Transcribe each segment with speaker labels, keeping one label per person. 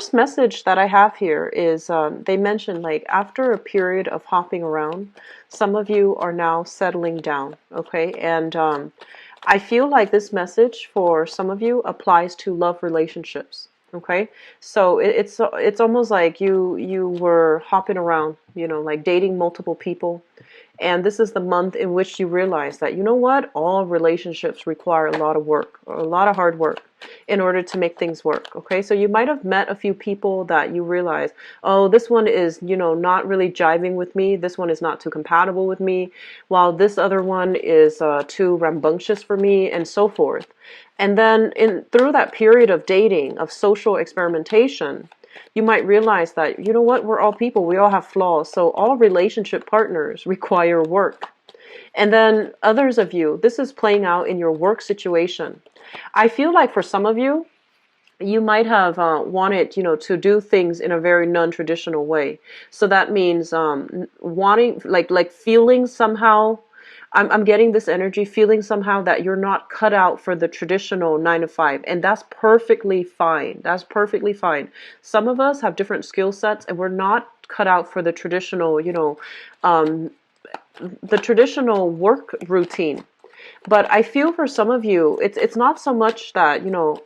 Speaker 1: First message that I have here is they mentioned like after a period of hopping around, some of you are now settling down, okay? And I feel like this message for some of you applies to love relationships. Okay, so it's almost like you were hopping around, you know, like dating multiple people, and this is the month in which you realize that, you know what, all relationships require a lot of work, or a lot of hard work in order to make things work. Okay, so you might have met a few people that you realize, oh, this one is, you know, not really jiving with me. This one is not too compatible with me, while this other one is too rambunctious for me, and so forth. And then in through that period of dating, of social experimentation, you might realize that, you know what, we're all people, we all have flaws. So all relationship partners require work. And then others of you, this is playing out in your work situation. I feel like for some of you, you might have wanted, you know, to do things in a very non-traditional way. So that means wanting, like feeling somehow. I'm getting this energy, feeling somehow that you're not cut out for the traditional 9 to 5, and that's perfectly fine. That's perfectly fine. Some of us have different skill sets, and we're not cut out for the traditional, you know, um, the traditional work routine. But I feel for some of you, it's not so much that, you know,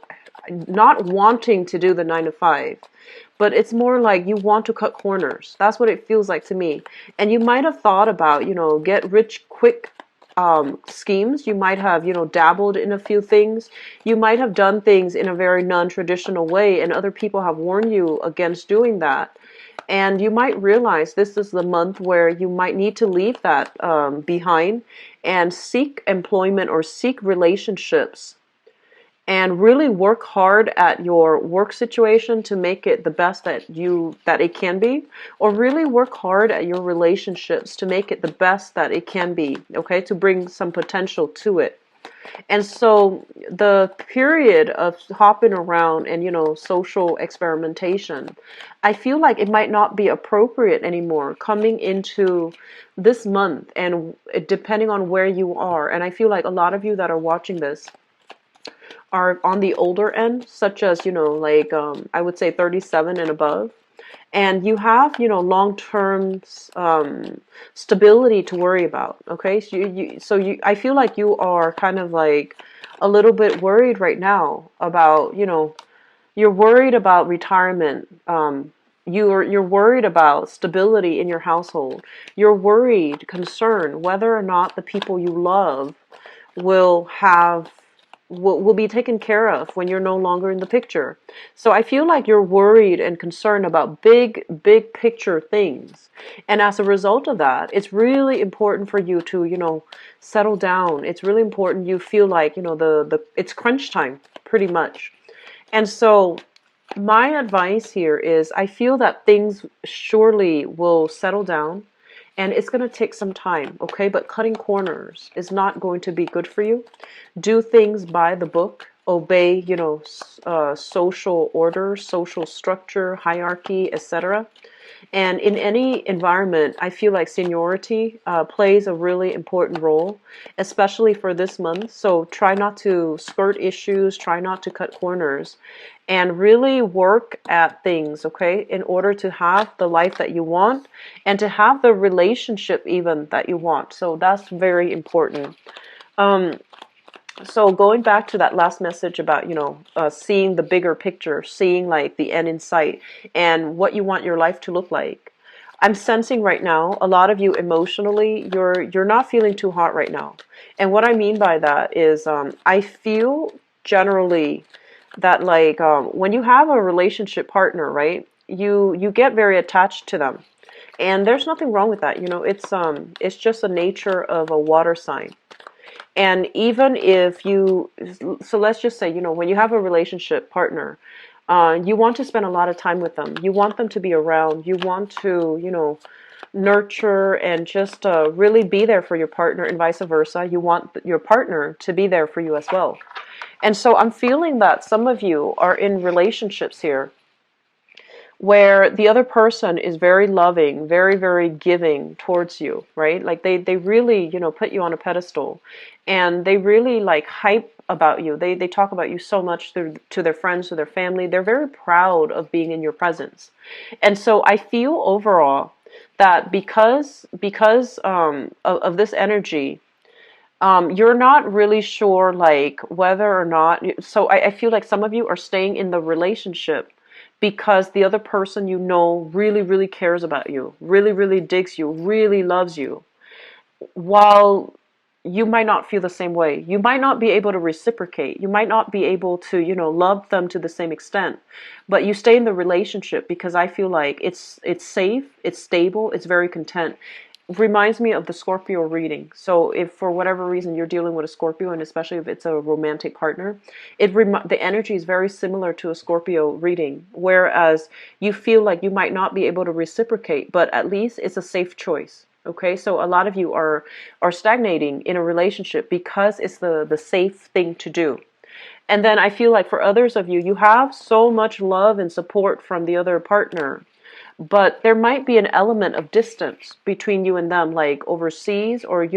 Speaker 1: not wanting to do the 9 to 5, but it's more like you want to cut corners. That's what it feels like to me. And you might have thought about, you know, get rich quick schemes. You might have, you know, dabbled in a few things. You might have done things in a very non-traditional way, and other people have warned you against doing that. And you might realize this is the month where you might need to leave that behind and seek employment or seek relationships and really work hard at your work situation to make it the best that it can be, or really work hard at your relationships to make it the best that it can be, okay, to bring some potential to it. And so the period of hopping around and, you know, social experimentation, I feel like it might not be appropriate anymore coming into this month, and depending on where you are. And I feel like a lot of you that are watching this are on the older end, such as, you know, like I would say 37 and above. And you have, you know, long-term stability to worry about. Okay, so I feel like you are kind of like a little bit worried right now about, you know, you're worried about retirement. You're worried about stability in your household. You're worried, concerned whether or not the people you love will have will be taken care of when you're no longer in the picture. So I feel like you're worried and concerned about big picture things. And as a result of that, it's really important for you to, you know, settle down. It's really important you feel like, you know, the it's crunch time pretty much. And so my advice here is I feel that things surely will settle down, and it's going to take some time, okay? But cutting corners is not going to be good for you. Do things by the book. Obey, you know, social order, social structure, hierarchy, etc. And in any environment, I feel like seniority plays a really important role, especially for this month. So try not to skirt issues, try not to cut corners, and really work at things, okay, in order to have the life that you want and to have the relationship even that you want. So that's very important. Um, so going back to that last message about, you know, seeing the bigger picture, seeing like the end in sight and what you want your life to look like. I'm sensing right now a lot of you emotionally, you're not feeling too hot right now. And what I mean by that is I feel generally that like when you have a relationship partner, right? You get very attached to them. And there's nothing wrong with that. You know, it's just the nature of a water sign. And even if you, so let's just say, you know, when you have a relationship partner, you want to spend a lot of time with them. You want them to be around. You want to, you know, nurture and just really be there for your partner, and vice versa. You want your partner to be there for you as well. And so I'm feeling that some of you are in relationships here where the other person is very loving, very, very giving towards you, right? Like they really, put you on a pedestal, and they really like hype about you. They talk about you so much to their friends, to their family. They're very proud of being in your presence. And so I feel overall that because of this energy, you're not really sure like whether or not. So I feel like some of you are staying in the relationship because the other person really, really cares about you, really, really digs you, really loves you, while you might not feel the same way. You might not be able to reciprocate. You might not be able to, love them to the same extent. But you stay in the relationship because I feel like it's safe, it's stable, it's very content. Reminds me of the Scorpio reading. So if for whatever reason you're dealing with a Scorpio, and especially if it's a romantic partner, the energy is very similar to a Scorpio reading, whereas you feel like you might not be able to reciprocate, but at least it's a safe choice. Okay, so a lot of you are stagnating in a relationship because it's the safe thing to do. And then I feel like for others of you, you have so much love and support from the other partner, but there might be an element of distance between you and them, like overseas, or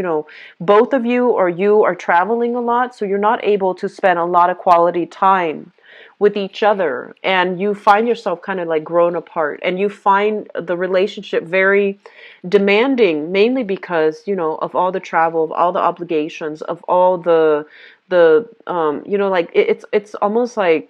Speaker 1: both of you or you are traveling a lot, so you're not able to spend a lot of quality time with each other, and you find yourself kind of like grown apart, and you find the relationship very demanding, mainly because of all the travel, of all the obligations, of all the like it's almost like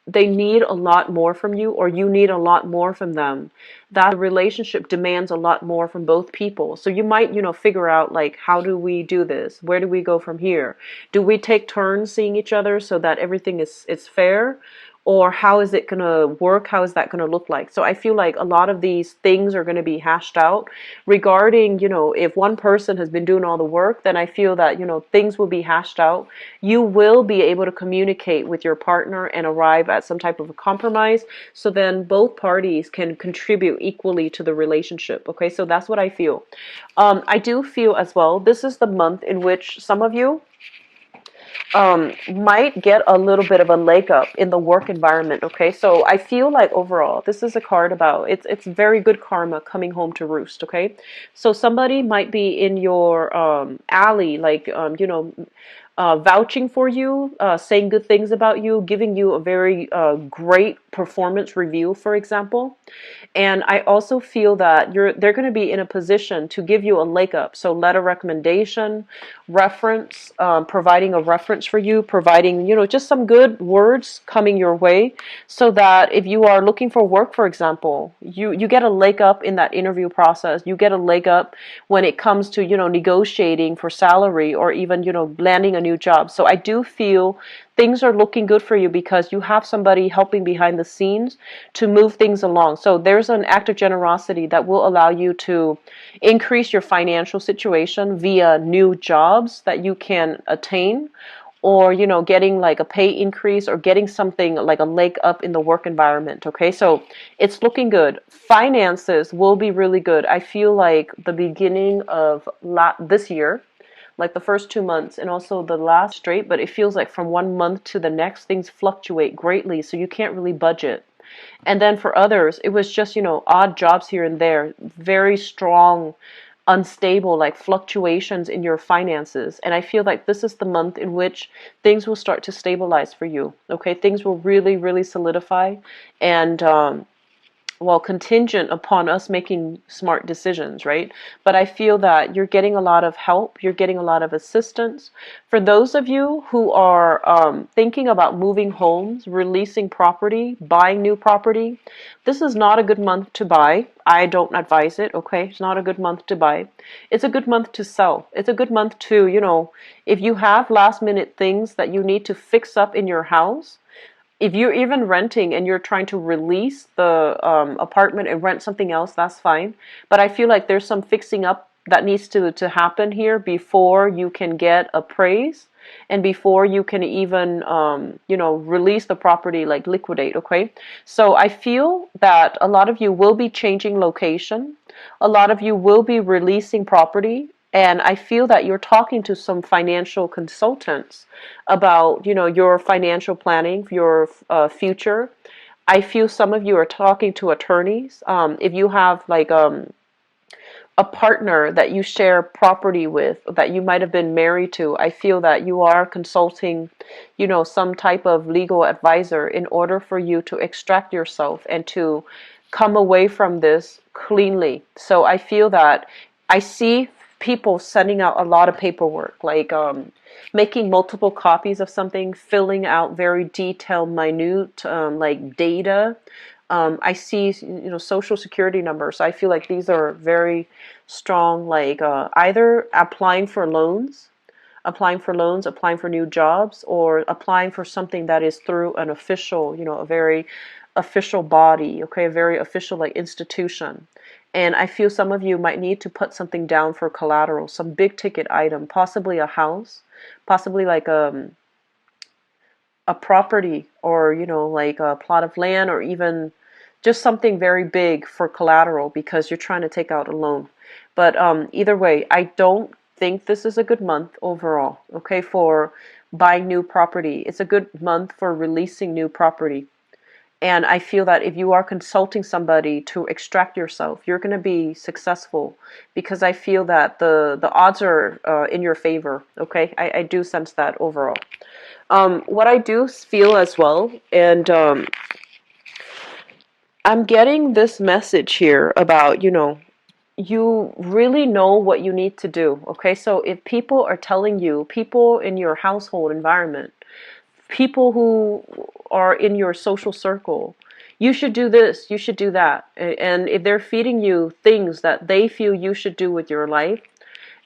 Speaker 1: they need a lot more from you, or you need a lot more from them. That relationship demands a lot more from both people. So you might, figure out like, how do we do this? Where do we go from here? Do we take turns seeing each other so that everything is fair? Or how is it going to work? How is that going to look like? So I feel like a lot of these things are going to be hashed out regarding, if one person has been doing all the work, then I feel that, things will be hashed out. You will be able to communicate with your partner and arrive at some type of a compromise. So then both parties can contribute equally to the relationship. Okay, so that's what I feel. I do feel as well, this is the month in which some of you might get a little bit of a leg up in the work environment. Okay, so I feel like overall, this is a card about it's very good karma coming home to roost. Okay, so somebody might be in your alley, like vouching for you, saying good things about you, giving you a very great performance review, for example. And I also feel that they're going to be in a position to give you a leg up. So letter recommendation, reference, providing a reference for you, providing, just some good words coming your way, so that if you are looking for work, for example, you get a leg up in that interview process. You get a leg up when it comes to, negotiating for salary, or even, landing a new job. So I do feel things are looking good for you because you have somebody helping behind the scenes to move things along. So there's an act of generosity that will allow you to increase your financial situation via new jobs that you can attain, or getting like a pay increase, or getting something like a leg up in the work environment. Okay, so it's looking good. Finances will be really good. I feel like the beginning of this year, like the first 2 months and also the last straight, but it feels like from one month to the next, things fluctuate greatly, so you can't really budget. And then for others, it was just, odd jobs here and there, very strong, unstable, like fluctuations in your finances. And I feel like this is the month in which things will start to stabilize for you. Okay, things will really, really solidify. And well, contingent upon us making smart decisions, right? But I feel that you're getting a lot of help, you're getting a lot of assistance. For those of you who are thinking about moving homes, releasing property, buying new property, this is not a good month to buy. I don't advise it, okay? It's not a good month to buy. It's a good month to sell. It's a good month to, if you have last minute things that you need to fix up in your house, if you're even renting and you're trying to release the apartment and rent something else, that's fine. But I feel like there's some fixing up that needs to happen here before you can get appraised, and before you can even release the property, like liquidate. Okay, so I feel that a lot of you will be changing location, a lot of you will be releasing property, and I feel that you're talking to some financial consultants about, your financial planning, your future. I feel some of you are talking to attorneys. If you have like a partner that you share property with, that you might have been married to, I feel that you are consulting, some type of legal advisor in order for you to extract yourself and to come away from this cleanly. So I feel that I see people sending out a lot of paperwork, like making multiple copies of something, filling out very detailed, minute, like data. I see, social security numbers. I feel like these are very strong, like either applying for new jobs, or applying for something that is through an official, a very official body, okay, a very official like institution. And I feel some of you might need to put something down for collateral, some big ticket item, possibly a house, possibly like a property, or like a plot of land, or even just something very big for collateral because you're trying to take out a loan. But either way, I don't think this is a good month overall, okay, for buying new property. It's a good month for releasing new property. And I feel that if you are consulting somebody to extract yourself, you're going to be successful, because I feel that the odds are in your favor. Okay, I do sense that overall. What I do feel as well, and I'm getting this message here about, you really know what you need to do. Okay, so if people are telling you, people in your household environment, people who are in your social circle, you should do this, you should do that. And if they're feeding you things that they feel you should do with your life,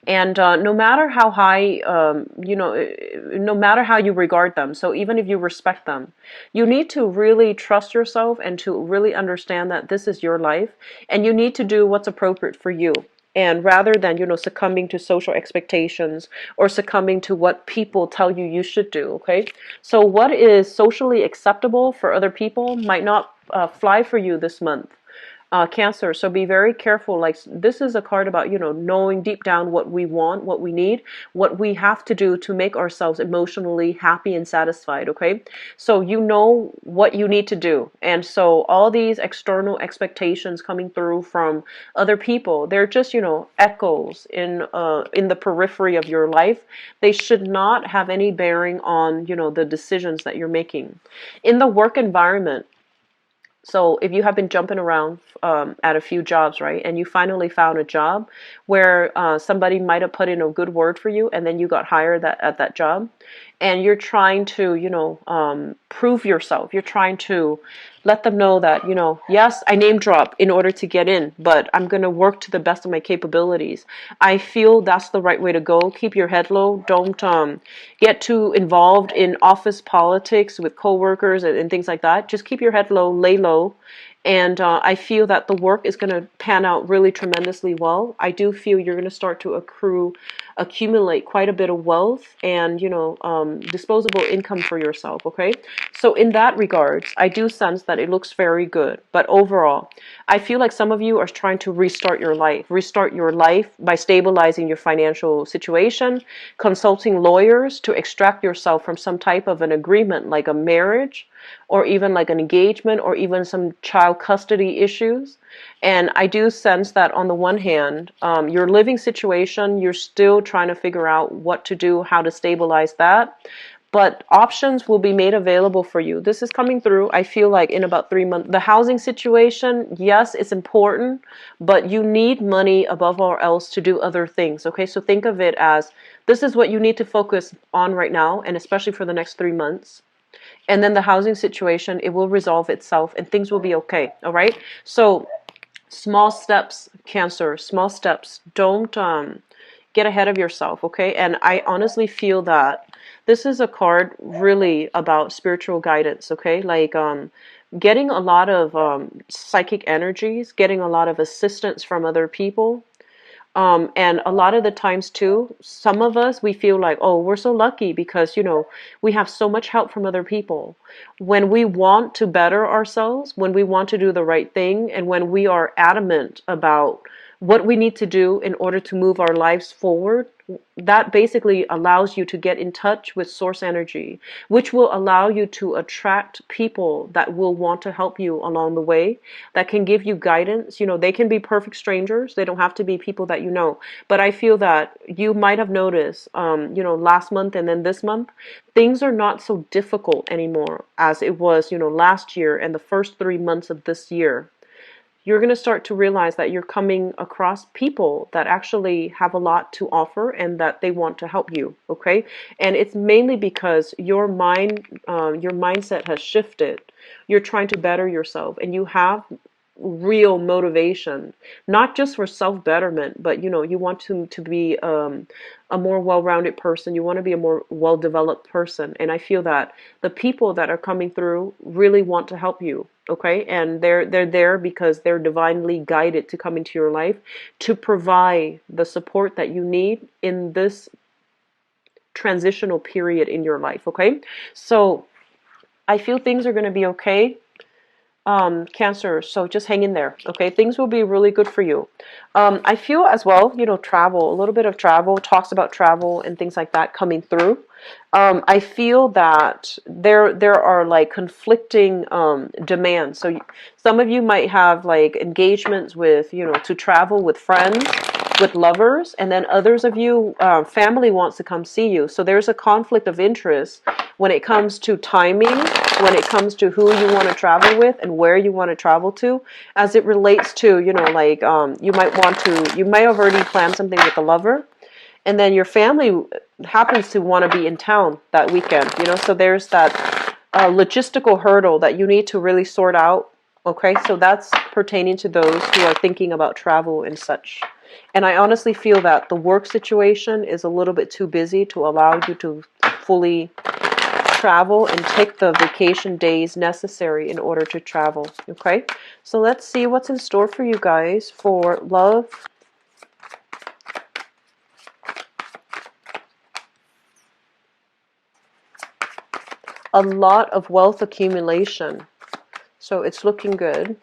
Speaker 1: and no matter how high, no matter how you regard them, so even if you respect them, you need to really trust yourself and to really understand that this is your life, and you need to do what's appropriate for you. And rather than, succumbing to social expectations or succumbing to what people tell you you should do, okay? So what is socially acceptable for other people might not fly for you this month. Cancer. So be very careful. Like, this is a card about, knowing deep down what we want, what we need, what we have to do to make ourselves emotionally happy and satisfied. Okay. So you know what you need to do. And so all these external expectations coming through from other people, they're just, echoes in the periphery of your life. They should not have any bearing on, the decisions that you're making. In the work environment, so if you have been jumping around at a few jobs, right, and you finally found a job where somebody might have put in a good word for you, and then you got hired at that job, and you're trying to, prove yourself. You're trying to let them know that, yes, I name drop in order to get in, but I'm going to work to the best of my capabilities. I feel that's the right way to go. Keep your head low. Don't get too involved in office politics with coworkers and things like that. Just keep your head low, lay low. And I feel that the work is going to pan out really tremendously well. I do feel you're going to start to accumulate quite a bit of wealth and, disposable income for yourself, okay? So in that regards, I do sense that it looks very good. But overall, I feel like some of you are trying to restart your life. Restart your life by stabilizing your financial situation, consulting lawyers to extract yourself from some type of an agreement, like a marriage, or even like an engagement, or even some child custody issues. And I do sense that on the one hand, your living situation, you're still trying to figure out what to do, how to stabilize that. But options will be made available for you. This is coming through, I feel like, in about 3 months. The housing situation, yes, it's important, but you need money above all else to do other things, okay? So think of it as, this is what you need to focus on right now, and especially for the next 3 months. And then the housing situation, it will resolve itself and things will be okay. All right. So small steps, Cancer, small steps. Don't get ahead of yourself. Okay. And I honestly feel that this is a card really about spiritual guidance. Okay. Like getting a lot of psychic energies, getting a lot of assistance from other people. And a lot of the times too, some of us, we feel like, oh, we're so lucky because, we have so much help from other people. When we want to better ourselves, when we want to do the right thing, and when we are adamant about what we need to do in order to move our lives forward, that basically allows you to get in touch with source energy, which will allow you to attract people that will want to help you along the way, that can give you guidance. You know, they can be perfect strangers. They don't have to be people that you know. But I feel that you might have noticed, you know, last month and then this month, things are not so difficult anymore as it was, you know, last year and the first 3 months of this year. You're going to start to realize that you're coming across people that actually have a lot to offer and that they want to help you. Okay. And it's mainly because your mindset has shifted. You're trying to better yourself and you have real motivation, not just for self-betterment, but you know, you want to be a more well-rounded person. You want to be a more well-developed person. And I feel that the people that are coming through really want to help you. Okay, and they're there because they're divinely guided to come into your life to provide the support that you need in this transitional period in your life. Okay, so I feel things are going to be okay, Cancer, so just hang in there. Okay, things will be really good for you. I feel as well, you know, travel, a little bit of travel, talks about travel and things like that coming through. I feel that there are like conflicting demands. So some of you might have like engagements with, you know, to travel with friends, with lovers, and then others of you, family wants to come see you. So there's a conflict of interest when it comes to timing, when it comes to who you want to travel with and where you want to travel to, as it relates to, you know, like you might have already planned something with a lover, and then your family happens to want to be in town that weekend, you know, so there's that logistical hurdle that you need to really sort out. Okay, so that's pertaining to those who are thinking about travel and such. And I honestly feel that the work situation is a little bit too busy to allow you to fully travel and take the vacation days necessary in order to travel. Okay, so let's see what's in store for you guys for love. A lot of wealth accumulation, so it's looking good.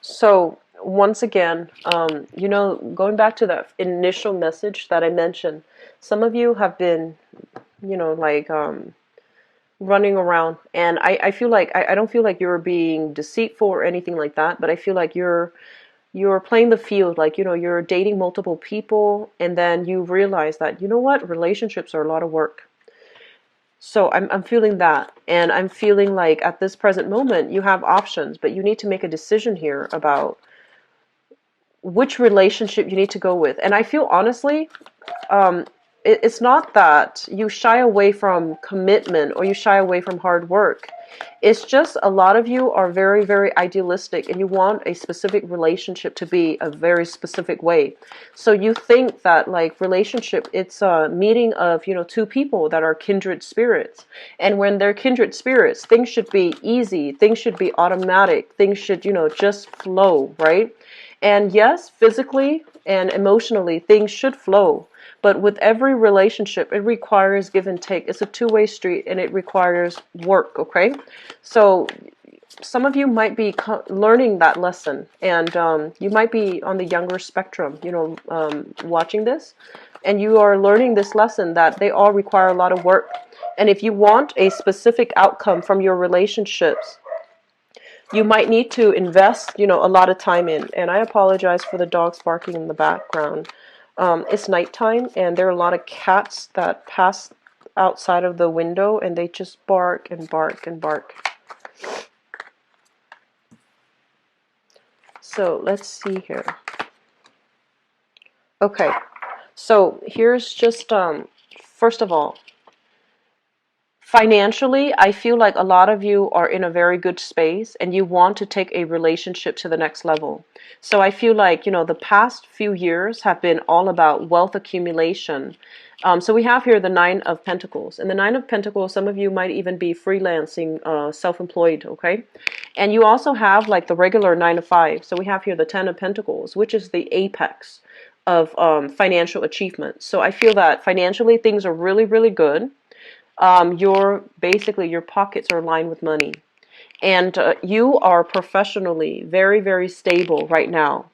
Speaker 1: So once again, you know, going back to that initial message that I mentioned, some of you have been, you know, like running around, and I feel like I don't feel like you're being deceitful or anything like that, but I feel like you're playing the field, like, you know, you're dating multiple people, and then you realize that, you know what, relationships are a lot of work. So I'm feeling that, and I'm feeling like at this present moment you have options, but you need to make a decision here about which relationship you need to go with. And I feel honestly, it's not that you shy away from commitment or you shy away from hard work. It's just a lot of you are very, very idealistic and you want a specific relationship to be a very specific way. So you think that like relationship, it's a meeting of, you know, two people that are kindred spirits. And when they're kindred spirits, things should be easy. Things should be automatic. Things should, you know, just flow, right? And yes, physically and emotionally, things should flow. But with every relationship, it requires give and take. It's a two-way street and it requires work, okay? So some of you might be learning that lesson, and you might be on the younger spectrum, you know, watching this, and you are learning this lesson that they all require a lot of work. And if you want a specific outcome from your relationships, you might need to invest, you know, a lot of time in. And I apologize for the dogs barking in the background. It's nighttime, and there are a lot of cats that pass outside of the window, and they just bark and bark and bark. So let's see here. Okay, so here's just, first of all, Financially, I feel like a lot of you are in a very good space and you want to take a relationship to the next level. So I feel like, the past few years have been all about wealth accumulation. So we have here the Nine of Pentacles. And the Nine of Pentacles, some of you might even be freelancing, self-employed, okay? And you also have like the regular Nine of Fives. So we have here the Ten of Pentacles, which is the apex of financial achievement. So I feel that financially things are really, really good. Your pockets are lined with money, and you are professionally very, very stable right now.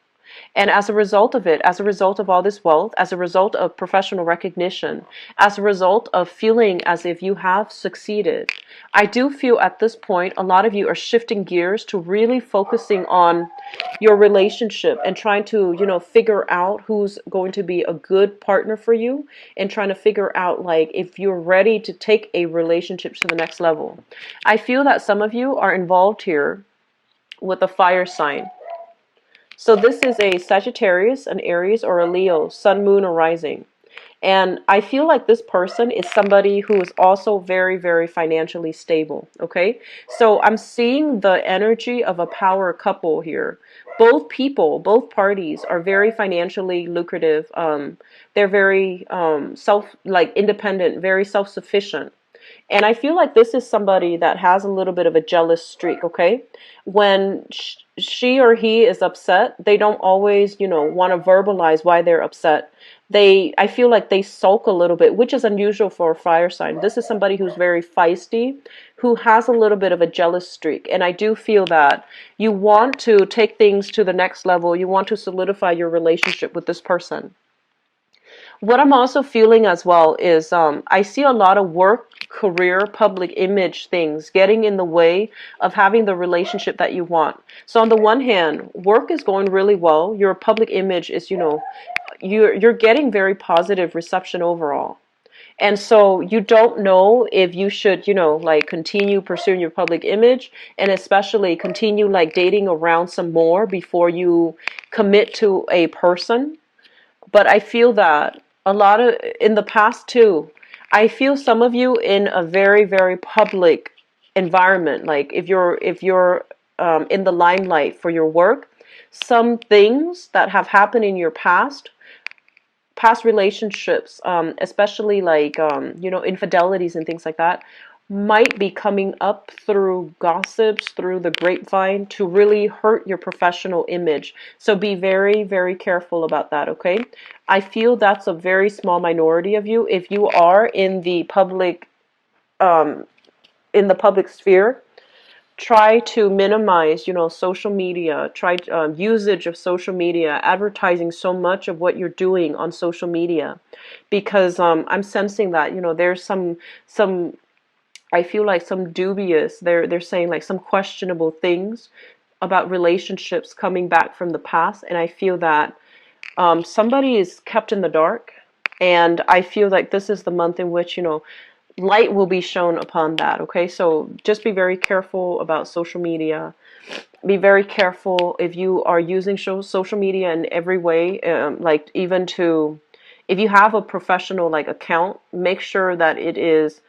Speaker 1: And as a result of it, as a result of all this wealth, as a result of professional recognition, as a result of feeling as if you have succeeded, I do feel at this point a lot of you are shifting gears to really focusing on your relationship and trying to, figure out who's going to be a good partner for you, and trying to figure out like if you're ready to take a relationship to the next level. I feel that some of you are involved here with a fire sign. So this is a Sagittarius, an Aries, or a Leo, Sun, Moon, or Rising. And I feel like this person is somebody who is also very, very financially stable, okay? So I'm seeing the energy of a power couple here. Both people, both parties are very financially lucrative. They're very independent, very self-sufficient. And I feel like this is somebody that has a little bit of a jealous streak, okay? When she or he is upset, they don't always, want to verbalize why they're upset. I feel like they sulk a little bit, which is unusual for a fire sign. This is somebody who's very feisty, who has a little bit of a jealous streak. And I do feel that you want to take things to the next level. You want to solidify your relationship with this person. What I'm also feeling as well is I see a lot of work, career, public image things getting in the way of having the relationship that you want. So on the one hand, work is going really well. Your public image is, you're getting very positive reception overall. And so you don't know if you should, continue pursuing your public image, and especially continue like dating around some more before you commit to a person. But I feel that a lot of in the past too, I feel some of you in a very, very public environment. Like if you're in the limelight for your work, some things that have happened in your past relationships, especially like infidelities and things like that, might be coming up through gossips, through the grapevine, to really hurt your professional image. So be very, very careful about that, okay? I feel that's a very small minority of you. If you are um, in the public sphere, try to minimize, social media, try usage of social media, advertising so much of what you're doing on social media, because I'm sensing that, there's some I feel like some dubious, they're saying like some questionable things about relationships coming back from the past, and I feel that somebody is kept in the dark, and I feel like this is the month in which, light will be shown upon that, okay? So just be very careful about social media. Be very careful if you are using social media in every way, like even to, if you have a professional like account, make sure that it is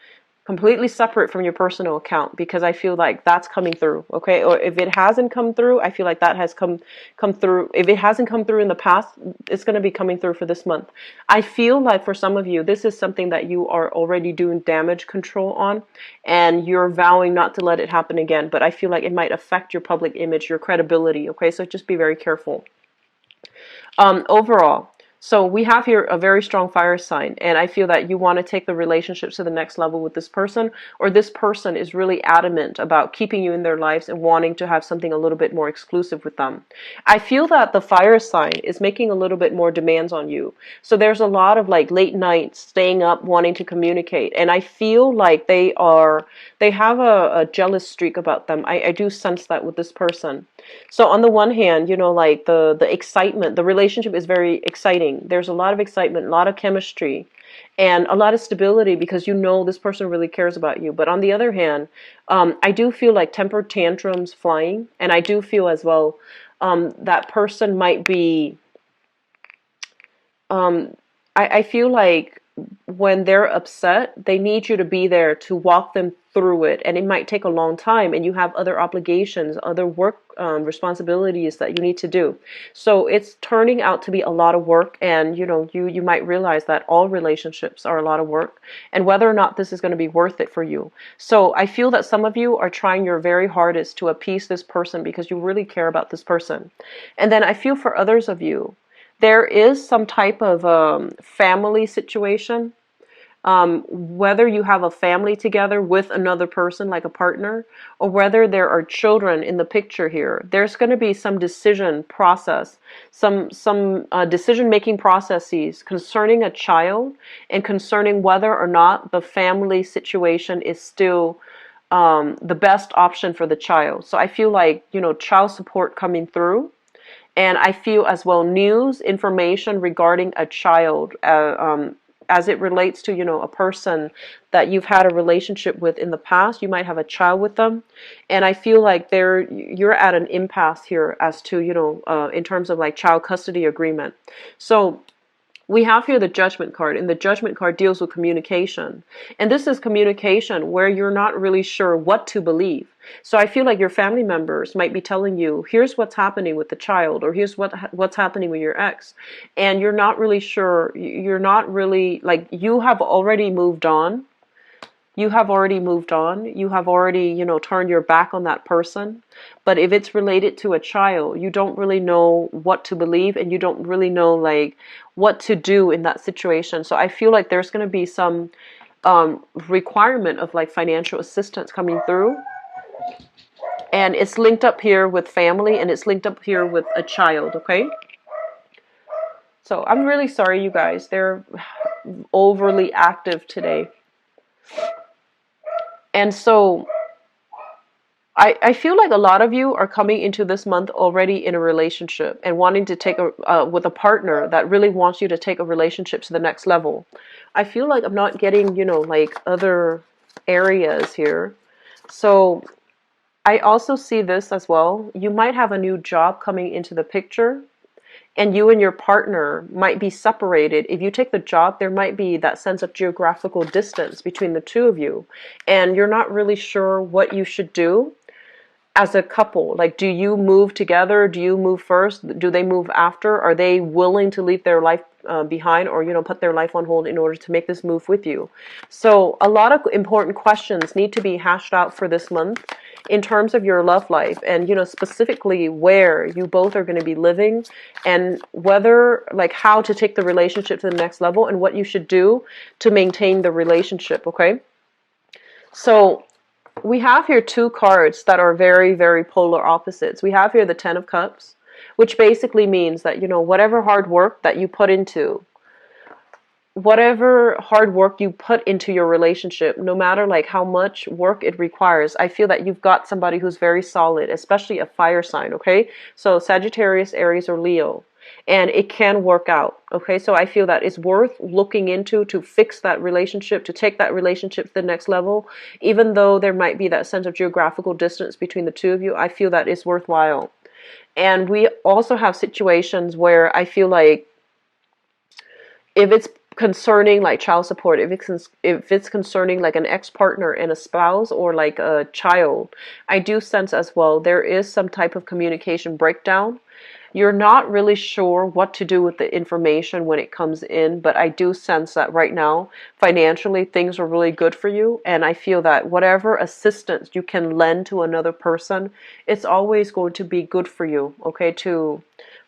Speaker 1: completely separate from your personal account, because I feel like that's coming through, okay? Or if it hasn't come through, I feel like that has come through. If it hasn't come through in the past, it's going to be coming through for this month. I feel like for some of you, this is something that you are already doing damage control on, and you're vowing not to let it happen again. But I feel like it might affect your public image, your credibility, okay? So just be very careful. Overall, so we have here a very strong fire sign, and I feel that you want to take the relationships to the next level with this person, or this person is really adamant about keeping you in their lives and wanting to have something a little bit more exclusive with them. I feel that the fire sign is making a little bit more demands on you. So there's a lot of like late nights, staying up, wanting to communicate, and I feel like they have a jealous streak about them. I do sense that with this person. So on the one hand, like the excitement, the relationship is very exciting. There's a lot of excitement, a lot of chemistry, and a lot of stability, because this person really cares about you. But on the other hand, I do feel like temper tantrums flying, and I do feel as well that person might be. I feel like when they're upset, they need you to be there to walk them through it. And it might take a long time, and you have other obligations, other work responsibilities that you need to do. So it's turning out to be a lot of work. And you might realize that all relationships are a lot of work, and whether or not this is going to be worth it for you. So I feel that some of you are trying your very hardest to appease this person because you really care about this person. And then I feel for others of you, there is some type of family situation, whether you have a family together with another person, like a partner, or whether there are children in the picture here. There's going to be some decision process, some decision-making processes concerning a child and concerning whether or not the family situation is still the best option for the child. So I feel like, child support coming through. And I feel as well news, information regarding a child, as it relates to, a person that you've had a relationship with in the past. You might have a child with them. And I feel like you're at an impasse here as to, in terms of like child custody agreement. So we have here the Judgment card, and the Judgment card deals with communication. And this is communication where you're not really sure what to believe. So I feel like your family members might be telling you, here's what's happening with the child, or here's what's happening with your ex. And you're not really sure, you're not really, like, you have already moved on. You have already moved on. You have already, turned your back on that person. But if it's related to a child, you don't really know what to believe, and you don't really know, like, what to do in that situation. So I feel like there's going to be some requirement of, like, financial assistance coming through. And it's linked up here with family, and it's linked up here with a child, okay? So I'm really sorry, you guys. They're overly active today. And so I feel like a lot of you are coming into this month already in a relationship and wanting to take with a partner that really wants you to take a relationship to the next level. I feel like I'm not getting, like other areas here. So I also see this as well. You might have a new job coming into the picture, and you and your partner might be separated. If you take the job, there might be that sense of geographical distance between the two of you, and you're not really sure what you should do as a couple. Like, do you move together? Do you move first? Do they move after? Are they willing to leave their life behind, or put their life on hold in order to make this move with you? So a lot of important questions need to be hashed out for this month in terms of your love life, and specifically where you both are going to be living, and whether, like, how to take the relationship to the next level, and what you should do to maintain the relationship. Okay, so we have here two cards that are very, very polar opposites. We have here the Ten of Cups, which basically means that, whatever hard work that you put into, whatever hard work you put into your relationship, no matter like how much work it requires, I feel that you've got somebody who's very solid, especially a fire sign, okay? So Sagittarius, Aries, or Leo. And it can work out, okay? So I feel that it's worth looking into to fix that relationship, to take that relationship to the next level. Even though there might be that sense of geographical distance between the two of you, I feel that it's worthwhile. And we also have situations where I feel like if it's concerning like child support, if it's concerning like an ex-partner and a spouse, or like a child, I do sense as well there is some type of communication breakdown. You're not really sure what to do with the information when it comes in, but I do sense that right now, financially, things are really good for you. And I feel that whatever assistance you can lend to another person, it's always going to be good for you, okay, to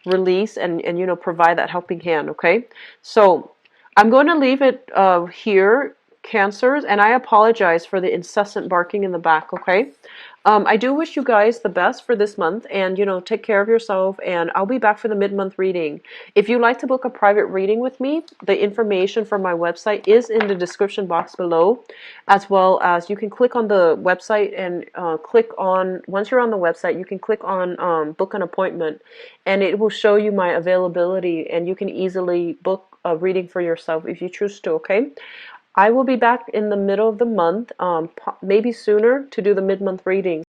Speaker 1: release and provide that helping hand, okay? So I'm going to leave it here, Cancers, and I apologize for the incessant barking in the back, okay? I do wish you guys the best for this month, and take care of yourself, and I'll be back for the mid-month reading. If you'd like to book a private reading with me, the information for my website is in the description box below, as well as you can click on the website and once you're on the website, you can click on book an appointment, and it will show you my availability, and you can easily book a reading for yourself if you choose to, okay? I will be back in the middle of the month, maybe sooner, to do the mid-month reading.